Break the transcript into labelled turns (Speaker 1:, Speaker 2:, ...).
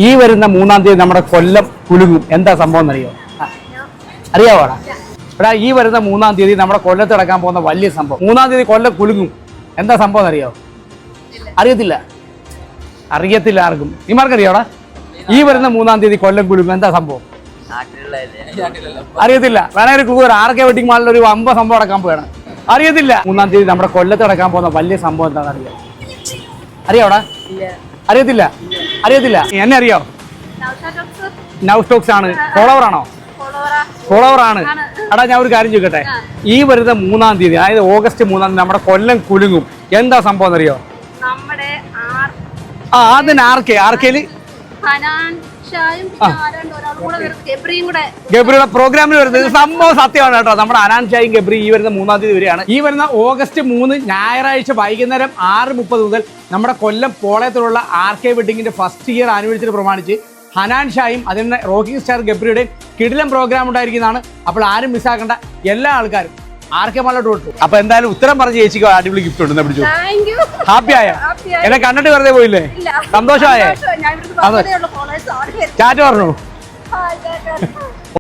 Speaker 1: ഈ വരുന്ന 3-ാം തീയതി നമ്മുടെ കൊല്ലം കുലുങ്ങും. എന്താ സംഭവം എന്നറിയോ? അറിയാവോടാ? എടാ, ഈ വരുന്ന 3-ാം തീയതി നമ്മുടെ കൊല്ലത്ത് നടക്കാൻ പോകുന്ന വലിയ സംഭവം. 3-ാം തീയതി കൊല്ലം കുലുങ്ങും. എന്താ സംഭവം എന്നറിയോ? അറിയത്തില്ല. അറിയത്തില്ല ആർക്കും. ഇമാർക്കറിയാവോടാ? ഈ വരുന്ന 3-ാം തീയതി കൊല്ലം കുലുങ്ങും. എന്താ സംഭവം? അറിയത്തില്ല. വേണമെങ്കിൽ ക്ലൂ ആർക്കെ വെഡിങ് മാളിൽ ഒരു 50 സംഭവം നടക്കാൻ പോയാണ്. അറിയത്തില്ല. 3-ാം തീയതി നമ്മുടെ കൊല്ലത്ത് നടക്കാൻ പോകുന്ന വലിയ സംഭവം എന്താണെന്ന് അറിയാം? അറിയാവോടാ? അറിയത്തില്ല. അറിയത്തില്ല. എന്നെ അറിയോ? നൗ സ്റ്റോക്സ് ആണ്. ഫോളോവർ ആണോ? ഫോളോവർ ആണ്. എടാ, ഞാൻ ഒരു കാര്യം ചോദിക്കട്ടെ. ഈ വരുന്ന 3-ാം തീയതി, അതായത് ഓഗസ്റ്റ് 3-ാം തീയതി നമ്മുടെ കൊല്ലം കുലുങ്ങും. എന്താ സംഭവം എന്നറിയോ? അതിന് ആർക്കേല് ഗബ്രിയുടെ പ്രോഗ്രാമിൽ വരുന്നത് സംഭവം സത്യമാണ് കേട്ടോ. നമ്മുടെ അനാൻ ഷായും ഗബ്രി ഈ വരുന്ന 3-ാം തീയതി വരെയാണ്. ഈ വരുന്ന ഓഗസ്റ്റ് 3 ഞായറാഴ്ച വൈകുന്നേരം 6:30 മുതൽ നമ്മുടെ കൊല്ലം പോളയത്തിലുള്ള RK വെഡിങ്ങിന്റെ ഫസ്റ്റ് ഇയർ ആനിവേഴ്സറി പ്രമാണിച്ച് ഹനാൻ ഷായും അതിന് റോക്കിംഗ് സ്റ്റാർ ഗബ്രിയുടെയും കിടിലം പ്രോഗ്രാം ഉണ്ടായിരിക്കുന്നതാണ്. അപ്പോൾ ആരും മിസ്സാക്കേണ്ട. എല്ലാ ആൾക്കാരും RK മാളിലോട്ട് കൊടുത്തു. അപ്പൊ എന്തായാലും ഉത്തരം പറഞ്ഞ് ചേച്ചിക്ക് അടിപൊളി ഗിഫ്റ്റ് ഉണ്ട്. പിടിച്ചു. ഹാപ്പിയായ? എന്നെ കണ്ടിട്ട് വെറുതെ പോയില്ലേ? സന്തോഷമായേ? ചാറ്റ് പറഞ്ഞു.